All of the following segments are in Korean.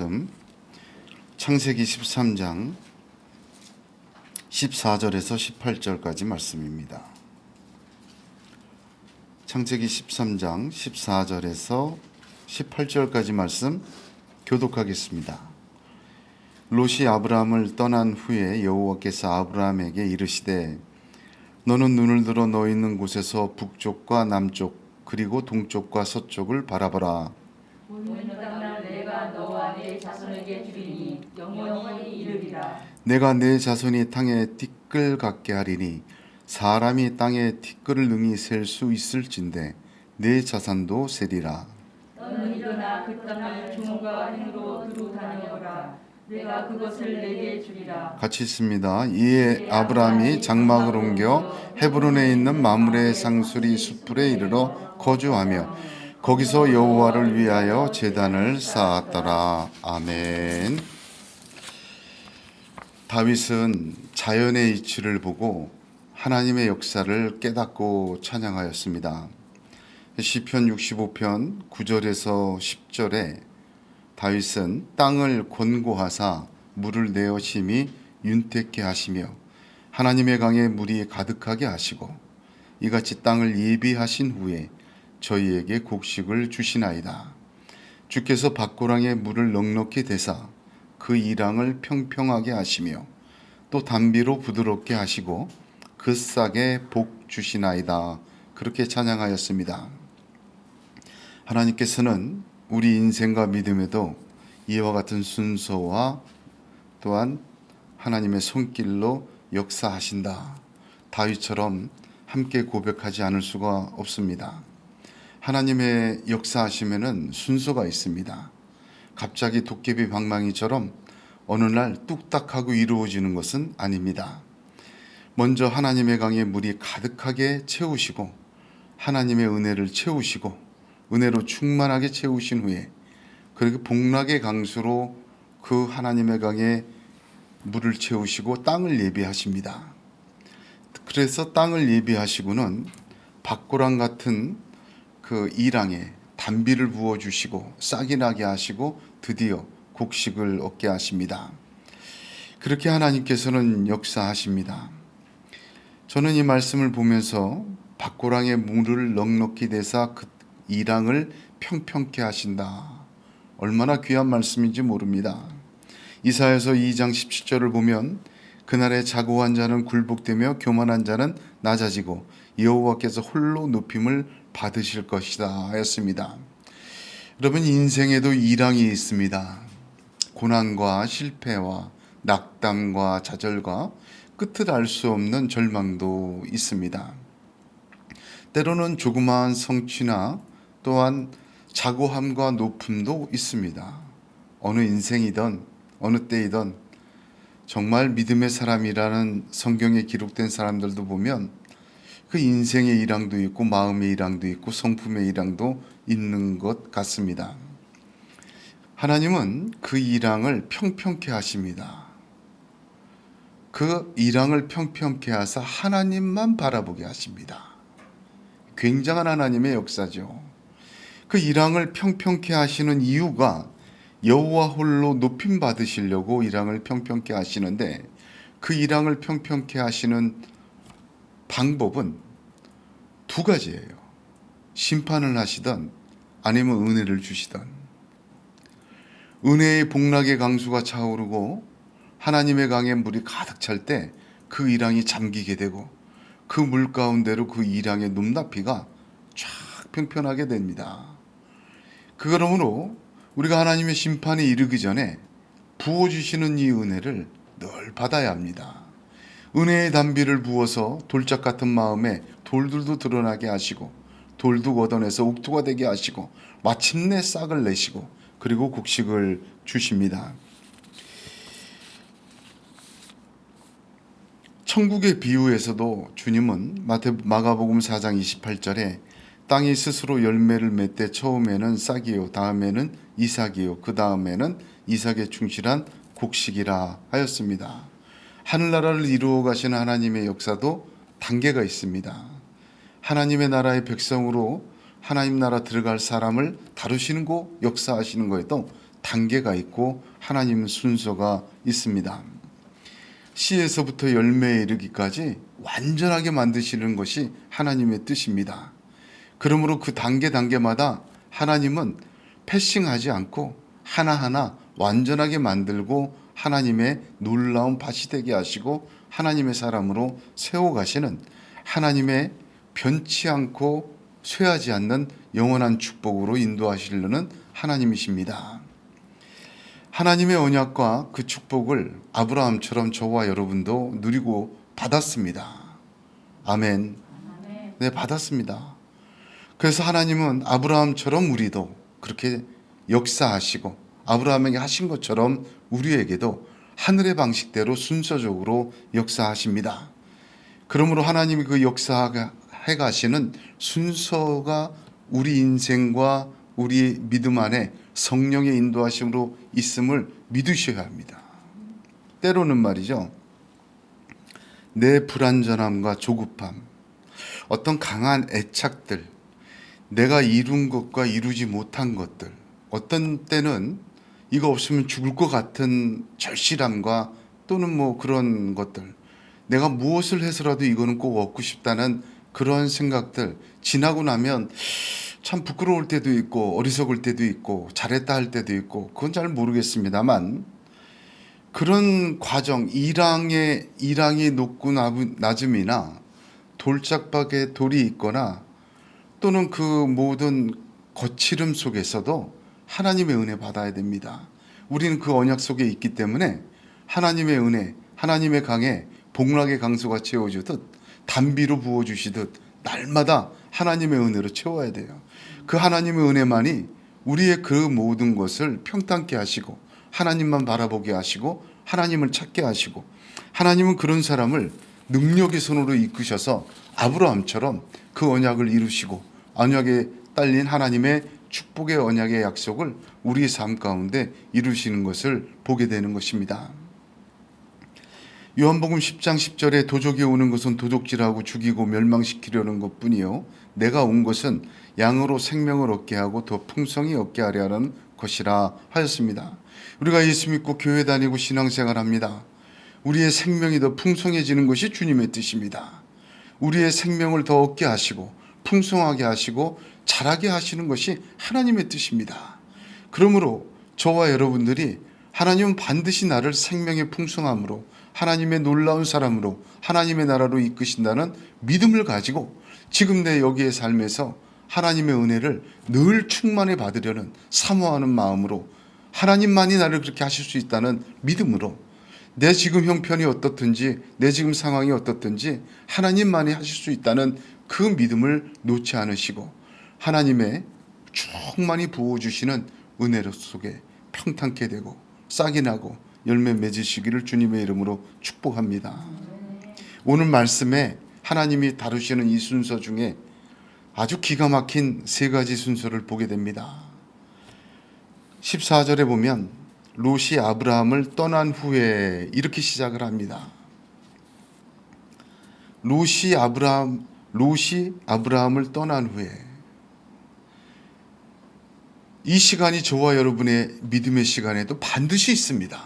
말씀 창세기 13장 14절에서 18절까지 말씀입니다. 창세기 13장 14절에서 18절까지 말씀 교독하겠습니다. 롯이 아브라함을 떠난 후에 여호와께서 아브라함에게 이르시되 너는 눈을 들어 너 있는 곳에서 북쪽과 남쪽 그리고 동쪽과 서쪽을 바라보라. 보는 땅을 내가 너와 네 자손에게 주리니 영원히 이르리라. 내가 내 자손이 땅에 티끌 같게 하리니 사람이 땅에 티끌을 능히 셀 수 있을진데 내 자산도 세리라. 너는 일어나 그 땅을 종과 행으로 두루 다녀오라. 내가 그것을 내게 주리라. 같이 있습니다. 이에 아브라함이 장막을 옮겨 헤브론에 있는 마므레 상수리 숲풀에 이르러 거주하며 거기서 여호와를 위하여 제단을 쌓았더라. 아멘. 다윗은 자연의 이치를 보고 하나님의 역사를 깨닫고 찬양하였습니다. 시편 65편 9절에서 10절에 다윗은 땅을 권고하사 물을 내어 심히 윤택케 하시며 하나님의 강에 물이 가득하게 하시고 이같이 땅을 예비하신 후에 저희에게 곡식을 주시나이다. 주께서 밭고랑에 물을 넉넉히 대사 그 이랑을 평평하게 하시며 또 단비로 부드럽게 하시고 그 싹에 복 주시나이다. 그렇게 찬양하였습니다. 하나님께서는 우리 인생과 믿음에도 이와 같은 순서와 또한 하나님의 손길로 역사하신다. 다윗처럼 함께 고백하지 않을 수가 없습니다. 하나님의 역사하심에는 순서가 있습니다. 갑자기 도깨비 방망이처럼 어느 날 뚝딱하고 이루어지는 것은 아닙니다. 먼저 하나님의 강에 물이 가득하게 채우시고 하나님의 은혜를 채우시고 은혜로 충만하게 채우신 후에 그리고 복락의 강수로 그 하나님의 강에 물을 채우시고 땅을 예비하십니다. 그래서 땅을 예비하시고는 밭고랑 같은 그 이랑에 단비를 부어주시고 싹이 나게 하시고 드디어 곡식을 얻게 하십니다. 그렇게 하나님께서는 역사하십니다. 저는 이 말씀을 보면서 밭고랑에 물을 넉넉히 대사 그 이랑을 평평케 하신다. 얼마나 귀한 말씀인지 모릅니다. 이사야서 2장 17절을 보면 그날에 자고한 자는 굴복되며 교만한 자는 낮아지고 여호와께서 홀로 높임을 받으실 것이다 하였습니다. 여러분, 인생에도 이랑이 있습니다. 고난과 실패와 낙담과 좌절과 끝을 알 수 없는 절망도 있습니다. 때로는 조그마한 성취나 또한 자고함과 높음도 있습니다. 어느 인생이든 어느 때이든 정말 믿음의 사람이라는 성경에 기록된 사람들도 보면 그 인생의 일항도 있고 마음의 일항도 있고 성품의 일항도 있는 것 같습니다. 하나님은 그 일항을 평평케 하십니다. 그 일항을 평평케 하사 하나님만 바라보게 하십니다. 굉장한 하나님의 역사죠. 그 일항을 평평케 하시는 이유가 여호와 홀로 높임 받으시려고 일항을 평평케 하시는데 그 일항을 평평케 하시는 방법은 두 가지예요. 심판을 하시던 아니면 은혜를 주시던. 은혜의 복락의 강수가 차오르고 하나님의 강에 물이 가득 찰 때 그 일항이 잠기게 되고 그 물 가운데로 그 일항의 높낮이가 쫙 평평하게 됩니다. 그러므로 우리가 하나님의 심판에 이르기 전에 부어주시는 이 은혜를 늘 받아야 합니다. 은혜의 단비를 부어서 돌짝 같은 마음에 돌들도 드러나게 하시고 돌도 걷어내서 옥토가 되게 하시고 마침내 싹을 내시고 그리고 곡식을 주십니다. 천국의 비유에서도 주님은 마가복음 4장 28절에 땅이 스스로 열매를 맺되 처음에는 싹이요 다음에는 이삭이요 그 다음에는 이삭에 충실한 곡식이라 하였습니다. 하늘나라를 이루어 가시는 하나님의 역사도 단계가 있습니다. 하나님의 나라의 백성으로 하나님 나라 들어갈 사람을 다루시는 거 역사하시는 거에도 단계가 있고 하나님은 순서가 있습니다. 씨에서부터 열매에 이르기까지 완전하게 만드시는 것이 하나님의 뜻입니다. 그러므로 그 단계마다 하나님은 패싱하지 않고 하나하나 완전하게 만들고 하나님의 놀라운 밭이 되게 하시고 하나님의 사람으로 세워가시는 하나님의 변치 않고 쇠하지 않는 영원한 축복으로 인도하시려는 하나님이십니다. 하나님의 언약과 그 축복을 아브라함처럼 저와 여러분도 누리고 받았습니다. 아멘. 네, 받았습니다. 그래서 하나님은 아브라함처럼 우리도 그렇게 역사하시고 아브라함에게 하신 것처럼 우리에게도 하늘의 방식대로 순서적으로 역사하십니다. 그러므로 하나님이 그 역사해 가시는 순서가 우리 인생과 우리 믿음 안에 성령의 인도하심으로 있음을 믿으셔야 합니다. 때로는 말이죠, 내 불완전함과 조급함, 어떤 강한 애착들, 내가 이룬 것과 이루지 못한 것들, 어떤 때는 이거 없으면 죽을 것 같은 절실함과 또는 뭐 그런 것들, 내가 무엇을 해서라도 이거는 꼭 얻고 싶다는 그런 생각들 지나고 나면 참 부끄러울 때도 있고 어리석을 때도 있고 잘했다 할 때도 있고 그건 잘 모르겠습니다만, 그런 과정, 이랑이 높고 낮음이나 돌짝박에 돌이 있거나 또는 그 모든 거칠음 속에서도 하나님의 은혜 받아야 됩니다. 우리는 그 언약 속에 있기 때문에 하나님의 은혜, 하나님의 강에 복락의 강수가 채워주듯 단비로 부어주시듯 날마다 하나님의 은혜로 채워야 돼요. 그 하나님의 은혜만이 우리의 그 모든 것을 평탄케 하시고 하나님만 바라보게 하시고 하나님을 찾게 하시고, 하나님은 그런 사람을 능력의 손으로 이끄셔서 아브라함처럼 그 언약을 이루시고 언약에 딸린 하나님의 축복의 언약의 약속을 우리의 삶 가운데 이루시는 것을 보게 되는 것입니다. 요한복음 10장 10절에 도적이 오는 것은 도둑질하고 죽이고 멸망시키려는 것뿐이요 내가 온 것은 양으로 생명을 얻게 하고 더 풍성히 얻게 하려 하는 것이라 하였습니다. 우리가 예수 믿고 교회 다니고 신앙생활합니다. 우리의 생명이 더 풍성해지는 것이 주님의 뜻입니다. 우리의 생명을 더 얻게 하시고 풍성하게 하시고 자라게 하시는 것이 하나님의 뜻입니다. 그러므로 저와 여러분들이 하나님은 반드시 나를 생명의 풍성함으로 하나님의 놀라운 사람으로 하나님의 나라로 이끄신다는 믿음을 가지고 지금 내 여기의 삶에서 하나님의 은혜를 늘 충만히 받으려는 사모하는 마음으로, 하나님만이 나를 그렇게 하실 수 있다는 믿음으로, 내 지금 형편이 어떻든지 내 지금 상황이 어떻든지 하나님만이 하실 수 있다는 그 믿음을 놓지 않으시고 하나님의 충만히 부어주시는 은혜 속에 평탄케 되고 싹이 나고 열매 맺으시기를 주님의 이름으로 축복합니다. 오늘 말씀에 하나님이 다루시는 이 순서 중에 아주 기가 막힌 세 가지 순서를 보게 됩니다. 14절에 보면 롯이 아브라함을 떠난 후에 이렇게 시작을 합니다. 롯이 아브라함을 떠난 후에, 이 시간이 저와 여러분의 믿음의 시간에도 반드시 있습니다.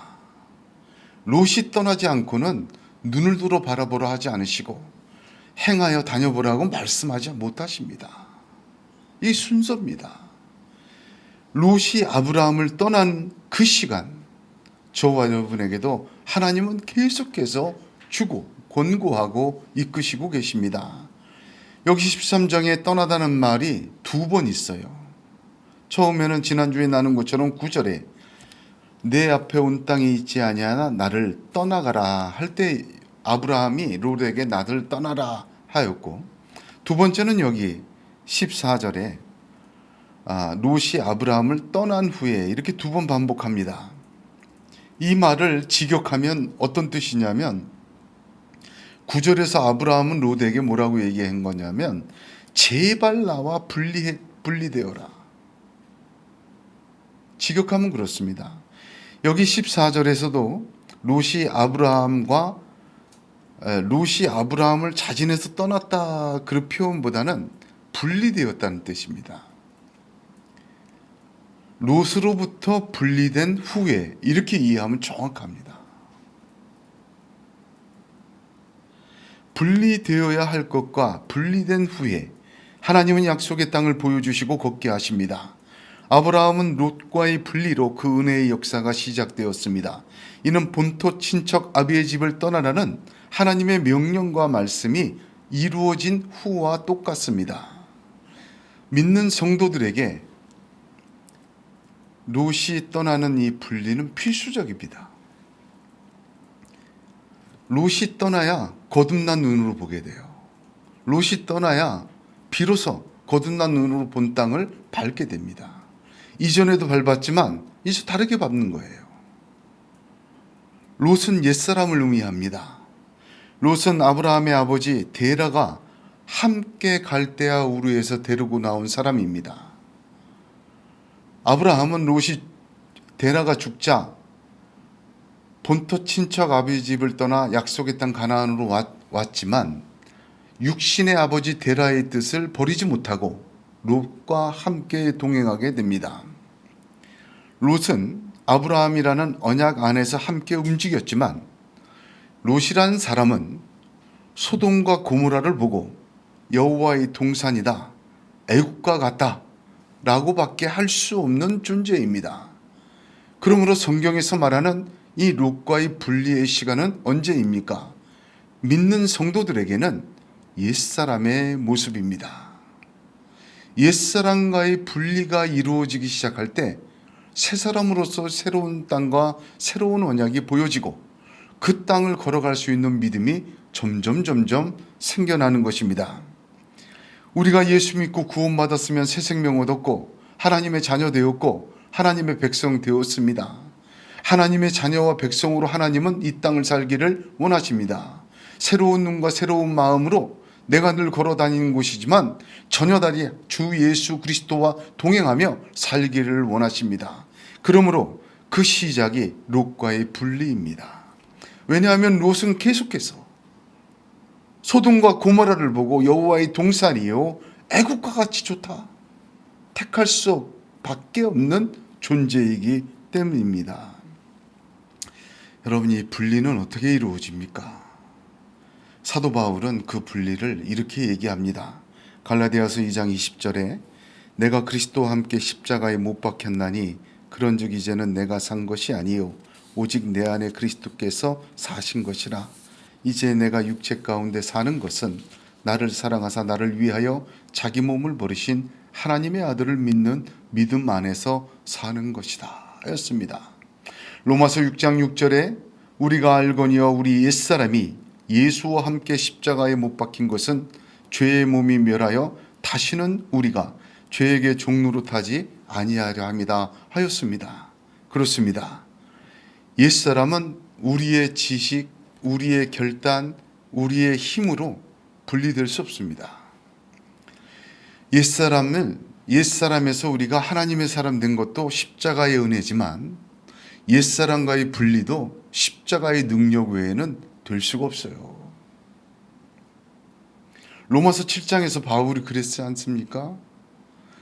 롯이 떠나지 않고는 눈을 들어 바라보라 하지 않으시고 행하여 다녀보라고 말씀하지 못하십니다. 이 순서입니다. 롯이 아브라함을 떠난 그 시간, 저와 여러분에게도 하나님은 계속해서 주고 권고하고 이끄시고 계십니다. 여기 13장에 떠나다는 말이 두 번 있어요. 처음에는 지난주에 나눈 것처럼 9절에 내 앞에 온 땅에 있지 아니하나 나를 떠나가라 할 때 아브라함이 롯에게 나를 떠나라 하였고, 두 번째는 여기 14절에 롯이 아브라함을 떠난 후에 이렇게 두 번 반복합니다. 이 말을 직역하면 어떤 뜻이냐면, 9절에서 아브라함은 롯에게 뭐라고 얘기한 거냐면 제발 나와 분리되어라. 직역하면 그렇습니다. 여기 14절에서도 롯이 아브라함을 자진해서 떠났다 그런 표현보다는 분리되었다는 뜻입니다. 롯으로부터 분리된 후에 이렇게 이해하면 정확합니다. 분리되어야 할 것과 분리된 후에 하나님은 약속의 땅을 보여주시고 걷게 하십니다. 아브라함은 롯과의 분리로 그 은혜의 역사가 시작되었습니다. 이는 본토 친척 아비의 집을 떠나라는 하나님의 명령과 말씀이 이루어진 후와 똑같습니다. 믿는 성도들에게 롯이 떠나는 이 분리는 필수적입니다. 롯이 떠나야 거듭난 눈으로 보게 돼요. 롯이 떠나야 비로소 거듭난 눈으로 본 땅을 밟게 됩니다. 이전에도 밟았지만 이제 다르게 밟는 거예요. 롯은 옛사람을 의미합니다. 롯은 아브라함의 아버지 데라가 함께 갈대아 우르에서 데리고 나온 사람입니다. 아브라함은 롯이 데라가 죽자 본토 친척 아비 집을 떠나 약속의 땅 가나안으로 왔지만 육신의 아버지 데라의 뜻을 버리지 못하고 롯과 함께 동행하게 됩니다. 롯은 아브라함이라는 언약 안에서 함께 움직였지만 롯이라는 사람은 소돔과 고모라를 보고 여호와의 동산이다, 애국과 같다 라고밖에 할 수 없는 존재입니다. 그러므로 성경에서 말하는 이 롯과의 분리의 시간은 언제입니까? 믿는 성도들에게는 옛사람의 모습입니다. 옛사람과의 분리가 이루어지기 시작할 때 새 사람으로서 새로운 땅과 새로운 언약이 보여지고 그 땅을 걸어갈 수 있는 믿음이 점점 생겨나는 것입니다. 우리가 예수 믿고 구원받았으면 새 생명 얻었고 하나님의 자녀 되었고 하나님의 백성 되었습니다. 하나님의 자녀와 백성으로 하나님은 이 땅을 살기를 원하십니다. 새로운 눈과 새로운 마음으로 내가 늘 걸어 다니는 곳이지만 전혀 다리 주 예수 그리스도와 동행하며 살기를 원하십니다. 그러므로 그 시작이 롯과의 분리입니다. 왜냐하면 롯은 계속해서 소돔과 고모라를 보고 여호와의 동산이요 애국과 같이 좋다, 택할 수 밖에 없는 존재이기 때문입니다. 여러분, 이 분리는 어떻게 이루어집니까? 사도 바울은 그 분리를 이렇게 얘기합니다. 갈라디아서 2장 20절에 내가 그리스도와 함께 십자가에 못 박혔나니 그런즉 이제는 내가 산 것이 아니요 오직 내 안에 그리스도께서 사신 것이라. 이제 내가 육체 가운데 사는 것은 나를 사랑하사 나를 위하여 자기 몸을 버리신 하나님의 아들을 믿는 믿음 안에서 사는 것이다 였습니다. 로마서 6장 6절에 우리가 알거니와 우리 옛사람이 예수와 함께 십자가에 못 박힌 것은 죄의 몸이 멸하여 다시는 우리가 죄에게 종노릇하지 아니하려 합니다 하였습니다. 그렇습니다. 옛사람은 우리의 지식, 우리의 결단, 우리의 힘으로 분리될 수 없습니다. 옛사람에서 우리가 하나님의 사람 된 것도 십자가의 은혜지만 옛사람과의 분리도 십자가의 능력 외에는 될 수가 없어요. 로마서 7장에서 바울이 그랬지 않습니까?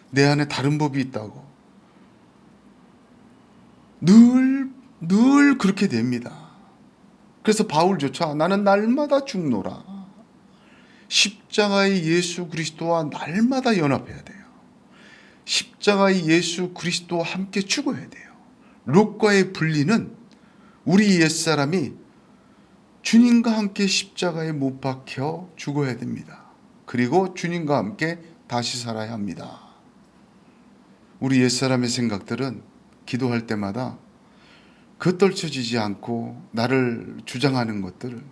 내 안에 다른 법이 있다고. 늘 그렇게 됩니다. 그래서 바울조차 나는 날마다 죽노라. 십자가의 예수 그리스도와 날마다 연합해야 돼요. 십자가의 예수 그리스도와 함께 죽어야 돼요. 롯과의 분리는 우리 옛사람이 주님과 함께 십자가에 못 박혀 죽어야 됩니다. 그리고 주님과 함께 다시 살아야 합니다. 우리 옛사람의 생각들은 기도할 때마다 겉떨쳐지지 않고 나를 주장하는 것들을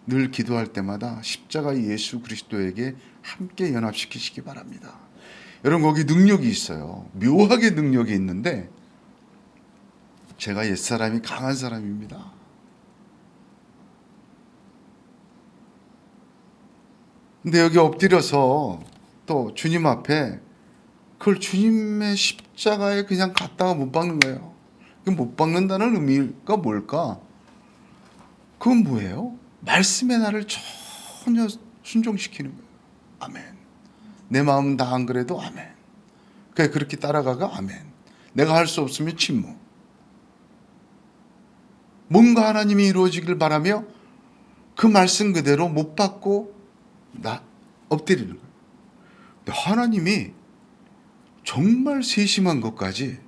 늘 기도할 때마다 십자가의 예수 그리스도에게 함께 연합시키시기 바랍니다. 여러분, 거기 능력이 있어요. 묘하게 능력이 있는데 제가 옛사람이 강한 사람입니다. 근데 여기 엎드려서 또 주님 앞에 그걸 주님의 십자가에 그냥 갖다가 못 박는 거예요. 못 박는다는 의미가 뭘까? 그건 뭐예요? 말씀의 나를 전혀 순종시키는 거예요. 아멘. 내 마음은 다 안 그래도 아멘. 그렇게 따라가가 아멘. 내가 할 수 없으면 침묵. 뭔가 하나님이 이루어지길 바라며 그 말씀 그대로 못 받고 엎드리는 거예요. 근데 하나님이 정말 세심한 것까지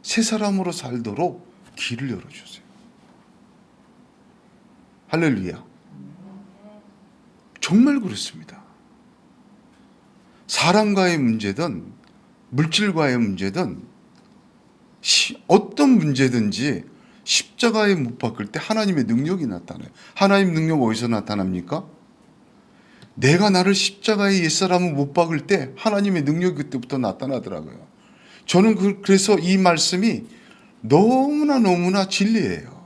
새 사람으로 살도록 길을 열어주세요. 할렐루야. 정말 그렇습니다. 사람과의 문제든 물질과의 문제든 어떤 문제든지 십자가에 못 박을 때 하나님의 능력이 나타나요. 하나님 능력 어디서 나타납니까? 내가 나를 십자가에 옛사람을 못 박을 때 하나님의 능력이 그때부터 나타나더라고요. 저는 그래서 이 말씀이 너무나 진리예요.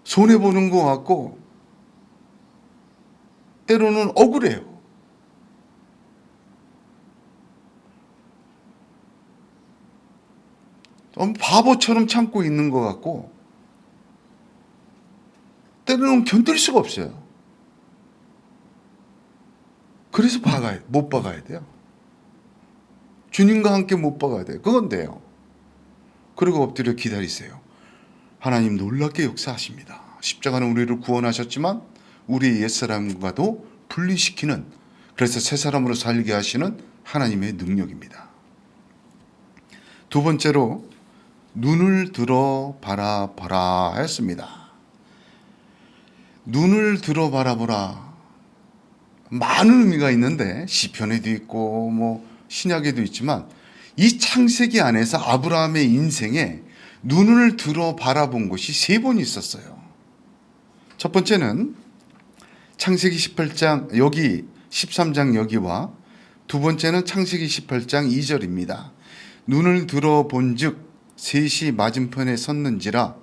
손해보는 것 같고 때로는 억울해요. 바보처럼 참고 있는 것 같고 때로는 견딜 수가 없어요. 그래서 못 박아야 돼요. 주님과 함께 못 박아야 돼요. 그건 돼요. 그리고 엎드려 기다리세요. 하나님 놀랍게 역사하십니다. 십자가는 우리를 구원하셨지만 우리의 옛사람과도 분리시키는, 그래서 새 사람으로 살게 하시는 하나님의 능력입니다. 두 번째로 눈을 들어 바라보라 했습니다. 눈을 들어 바라보라. 많은 의미가 있는데 시편에도 있고 신약에도 있지만 이 창세기 안에서 아브라함의 인생에 눈을 들어 바라본 것이 3번 있었어요. 첫 번째는 창세기 18장 여기 13장 여기와 두 번째는 창세기 18장 2절입니다. 눈을 들어 본즉 셋이 맞은편에 섰는지라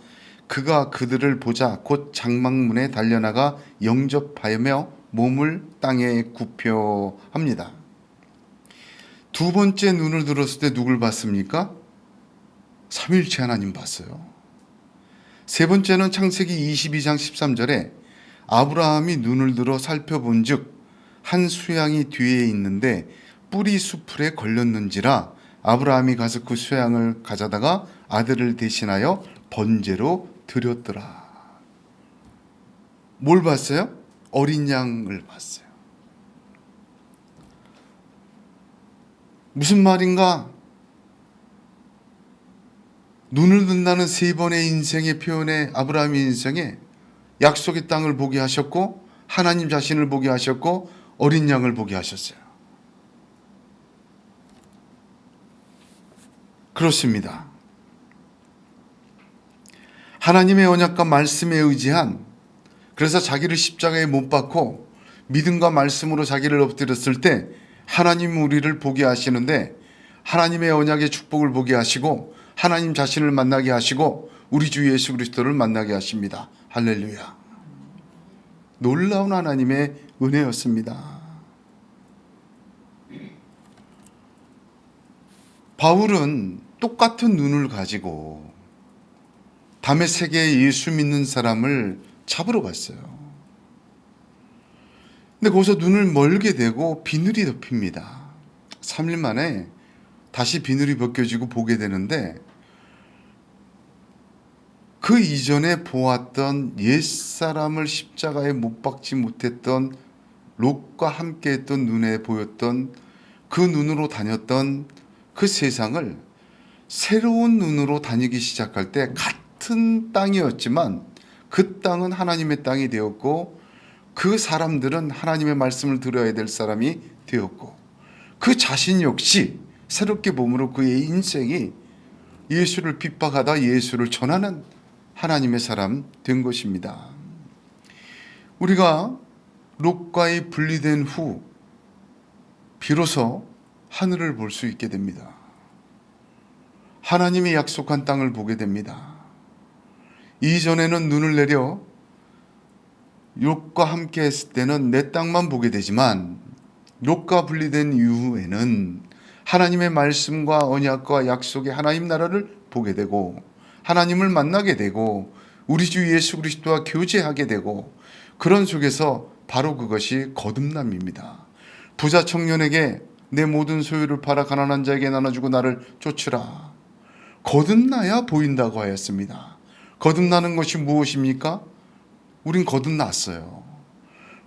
그가 그들을 보자 곧 장막문에 달려나가 영접하며 몸을 땅에 굽혀합니다. 두 번째 눈을 들었을 때 누굴 봤습니까? 삼위일체 하나님 봤어요. 세 번째는 창세기 22장 13절에 아브라함이 눈을 들어 살펴본 즉 한 수양이 뒤에 있는데 뿔이 수풀에 걸렸는지라 아브라함이 가서 그 수양을 가져다가 아들을 대신하여 번제로 드렸더라. 뭘 봤어요? 어린 양을 봤어요. 무슨 말인가? 눈을 든다는 3번의 인생의 표현에 아브라함의 인생에 약속의 땅을 보게 하셨고 하나님 자신을 보게 하셨고 어린 양을 보게 하셨어요. 그렇습니다. 하나님의 언약과 말씀에 의지한, 그래서 자기를 십자가에 못 박고 믿음과 말씀으로 자기를 엎드렸을 때 하나님 우리를 보게 하시는데 하나님의 언약의 축복을 보게 하시고 하나님 자신을 만나게 하시고 우리 주 예수 그리스도를 만나게 하십니다. 할렐루야. 놀라운 하나님의 은혜였습니다. 바울은 똑같은 눈을 가지고 다메섹에 예수 믿는 사람을 잡으러 갔어요. 근데 거기서 눈을 멀게 되고 비늘이 덮입니다. 3일 만에 다시 비늘이 벗겨지고 보게 되는데 그 이전에 보았던 옛사람을 십자가에 못 박지 못했던 롯과 함께했던 눈에 보였던 그 눈으로 다녔던 그 세상을 새로운 눈으로 다니기 시작할 때 같은 땅이었지만 그 땅은 하나님의 땅이 되었고 그 사람들은 하나님의 말씀을 들어야 될 사람이 되었고 그 자신 역시 새롭게 몸으로 그의 인생이 예수를 핍박하다 예수를 전하는 하나님의 사람 된 것입니다. 우리가 롯과의 분리된 후 비로소 하늘을 볼 수 있게 됩니다. 하나님이 약속한 땅을 보게 됩니다. 이전에는 눈을 내려 롯과 함께 했을 때는 내 땅만 보게 되지만 롯과 분리된 이후에는 하나님의 말씀과 언약과 약속의 하나님 나라를 보게 되고 하나님을 만나게 되고 우리 주 예수 그리스도와 교제하게 되고 그런 속에서 바로 그것이 거듭남입니다. 부자 청년에게 내 모든 소유를 팔아 가난한 자에게 나눠주고 나를 쫓으라. 거듭나야 보인다고 하였습니다. 거듭나는 것이 무엇입니까? 우린 거듭났어요.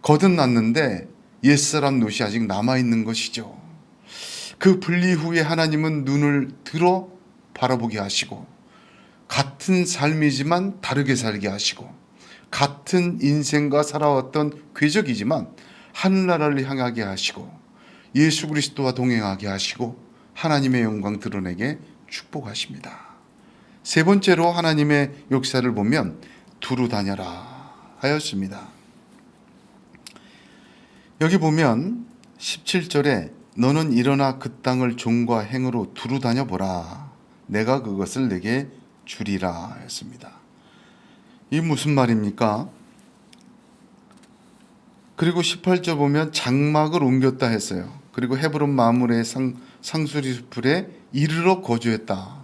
거듭났는데 옛사람 노시 아직 남아있는 것이죠. 그 분리 후에 하나님은 눈을 들어 바라보게 하시고, 같은 삶이지만 다르게 살게 하시고, 같은 인생과 살아왔던 궤적이지만 하늘나라를 향하게 하시고, 예수 그리스도와 동행하게 하시고, 하나님의 영광 드러내게 축복하십니다. 세 번째로 하나님의 역사를 보면 두루 다녀라 하였습니다. 여기 보면 17절에 너는 일어나 그 땅을 종과 행으로 두루 다녀보라. 내가 그것을 내게 주리라 하였습니다. 이 무슨 말입니까? 그리고 18절 보면 장막을 옮겼다 했어요. 그리고 헤브론 마물의 상수리 숲에 이르러 거주했다.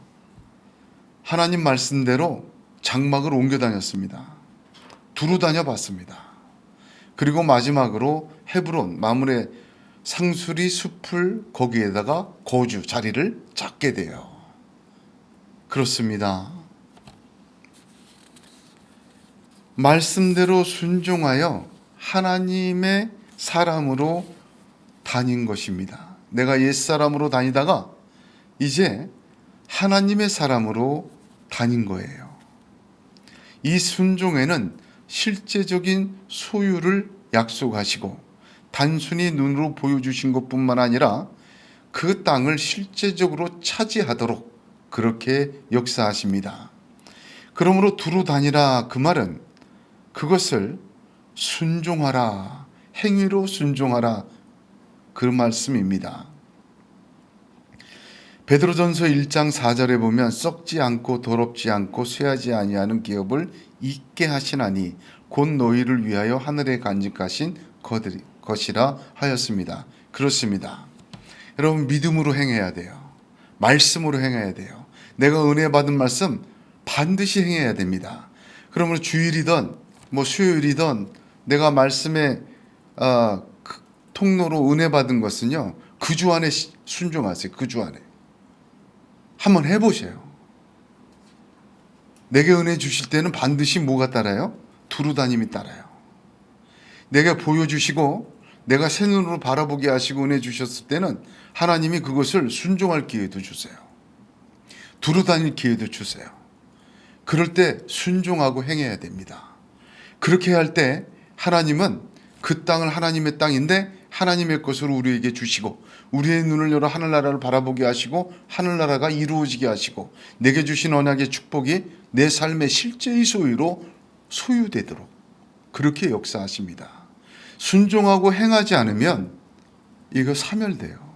하나님 말씀대로 장막을 옮겨 다녔습니다. 두루 다녀봤습니다. 그리고 마지막으로 헤브론 마물의 상수리 숲을 거기에다가 거주 자리를 잡게 돼요. 그렇습니다. 말씀대로 순종하여 하나님의 사람으로 다닌 것입니다. 내가 옛사람으로 다니다가 이제 하나님의 사람으로 다닌 거예요. 이 순종에는 실제적인 소유를 약속하시고 단순히 눈으로 보여주신 것뿐만 아니라 그 땅을 실제적으로 차지하도록 그렇게 역사하십니다. 그러므로 두루 다니라 그 말은 그것을 순종하라, 행위로 순종하라 그 말씀입니다. 베드로전서 1장 4절에 보면 썩지 않고 더럽지 않고 쇠하지 아니하는 기업을 잊게 하시나니 곧 너희를 위하여 하늘에 간직하신 것이라 하였습니다. 그렇습니다. 여러분 믿음으로 행해야 돼요. 말씀으로 행해야 돼요. 내가 은혜 받은 말씀 반드시 행해야 됩니다. 그러므로 주일이든 수요일이든 내가 말씀의 통로로 은혜 받은 것은요, 그 주 안에 순종하세요. 그 주 안에 한번 해보세요. 내게 은혜 주실 때는 반드시 뭐가 따라요? 두루 다님이 따라요. 내가 보여주시고 내가 새 눈으로 바라보게 하시고 은혜 주셨을 때는 하나님이 그것을 순종할 기회도 주세요. 두루 다닐 기회도 주세요. 그럴 때 순종하고 행해야 됩니다. 그렇게 할 때 하나님은 그 땅을 하나님의 땅인데 하나님의 것으로 우리에게 주시고 우리의 눈을 열어 하늘나라를 바라보게 하시고 하늘나라가 이루어지게 하시고 내게 주신 언약의 축복이 내 삶의 실제의 소유로 소유되도록 그렇게 역사하십니다. 순종하고 행하지 않으면 이거 사멸돼요.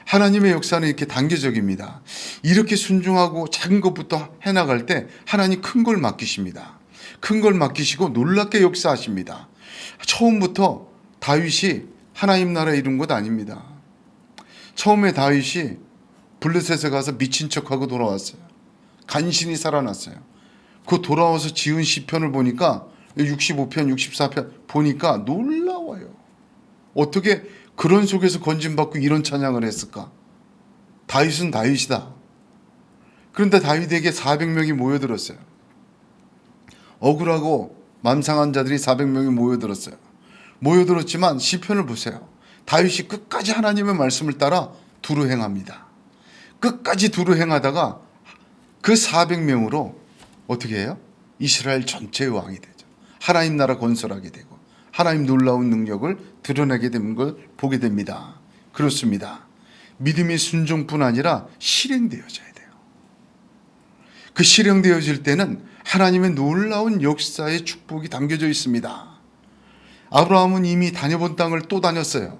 하나님의 역사는 이렇게 단계적입니다. 이렇게 순종하고 작은 것부터 해나갈 때 하나님 큰 걸 맡기십니다. 큰 걸 맡기시고 놀랍게 역사하십니다. 처음부터 다윗이 하나님 나라 이룬 것 아닙니다. 처음에 다윗이 블레셋에 가서 미친 척하고 돌아왔어요. 간신히 살아났어요. 그 돌아와서 지은 시편을 보니까 65편, 64편 보니까 놀라워요. 어떻게 그런 속에서 건진받고 이런 찬양을 했을까? 다윗은 다윗이다. 그런데 다윗에게 400명이 모여들었어요. 억울하고 맘상한 자들이 400명이 모여들었어요. 모여들었지만 시편을 보세요. 다윗이 끝까지 하나님의 말씀을 따라 두루 행합니다. 끝까지 두루 행하다가 그 400명으로 어떻게 해요? 이스라엘 전체의 왕이 되죠. 하나님 나라 건설하게 되고 하나님 놀라운 능력을 드러내게 되는 걸 보게 됩니다. 그렇습니다. 믿음이 순종뿐 아니라 실행되어져야 돼요. 그 실행되어질 때는 하나님의 놀라운 역사의 축복이 담겨져 있습니다. 아브라함은 이미 다녀본 땅을 또 다녔어요.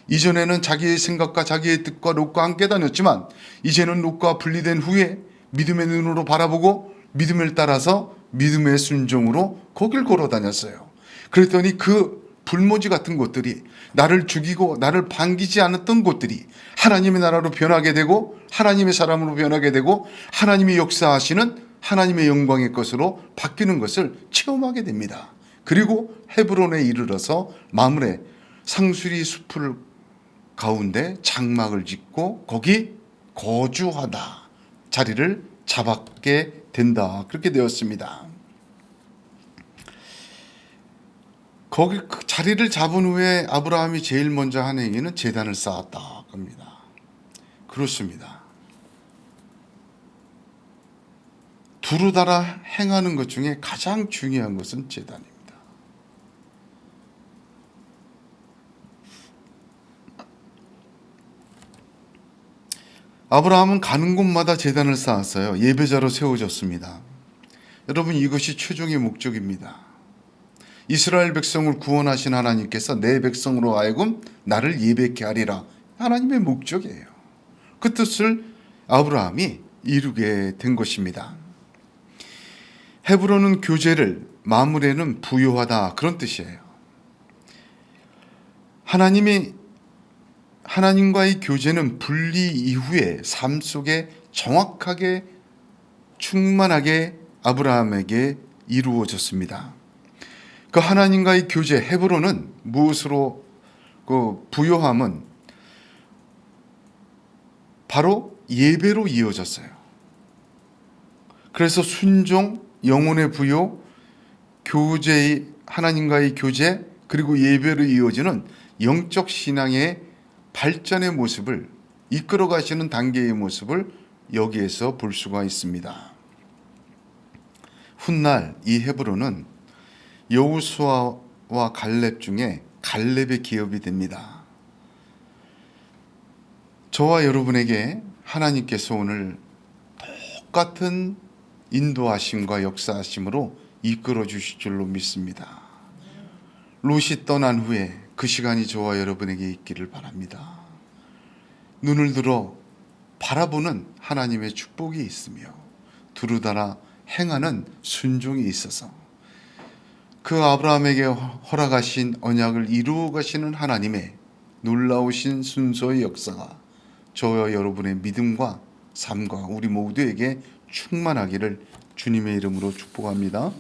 이전에는 자기의 생각과 자기의 뜻과 롯과 함께 다녔지만 이제는 롯과 분리된 후에 믿음의 눈으로 바라보고 믿음을 따라서 믿음의 순종으로 거길 걸어 다녔어요. 그랬더니 그 불모지 같은 곳들이 나를 죽이고 나를 반기지 않았던 곳들이 하나님의 나라로 변하게 되고 하나님의 사람으로 변하게 되고 하나님이 역사하시는 하나님의 영광의 것으로 바뀌는 것을 체험하게 됩니다. 그리고 헤브론에 이르러서 마물의 상수리 숲을 가운데 장막을 짓고 거기 거주하다. 자리를 잡게 된다. 그렇게 되었습니다. 거기 그 자리를 잡은 후에 아브라함이 제일 먼저 한 행위는 제단을 쌓았다 겁니다. 그렇습니다. 두루 달아 행하는 것 중에 가장 중요한 것은 제단입니다. 아브라함은 가는 곳마다 제단을 쌓았어요. 예배자로 세워졌습니다. 여러분, 이것이 최종의 목적입니다. 이스라엘 백성을 구원하신 하나님께서 내 백성으로 하여금 나를 예배케 하리라. 하나님의 목적이에요. 그 뜻을 아브라함이 이루게 된 것입니다. 헤브론은 교제를, 마므레는 부요하다, 그런 뜻이에요. 하나님과의 교제는 분리 이후에 삶 속에 정확하게 충만하게 아브라함에게 이루어졌습니다. 그 하나님과의 교제, 헤브론은 무엇으로, 그 부요함은 바로 예배로 이어졌어요. 그래서 순종, 영혼의 부요, 교제, 하나님과의 교제, 그리고 예배로 이어지는 영적 신앙의 발전의 모습을 이끌어 가시는 단계의 모습을 여기에서 볼 수가 있습니다. 훗날 이 헤브론은 여호수아와 갈렙 중에 갈렙의 기업이 됩니다. 저와 여러분에게 하나님께서 오늘 똑같은 인도하심과 역사하심으로 이끌어 주실 줄로 믿습니다. 롯이 떠난 후에 그 시간이 저와 여러분에게 있기를 바랍니다. 눈을 들어 바라보는 하나님의 축복이 있으며 두루 달아 행하는 순종이 있어서 그 아브라함에게 허락하신 언약을 이루어 가시는 하나님의 놀라우신 순서의 역사가 저와 여러분의 믿음과 삶과 우리 모두에게 충만하기를 주님의 이름으로 축복합니다.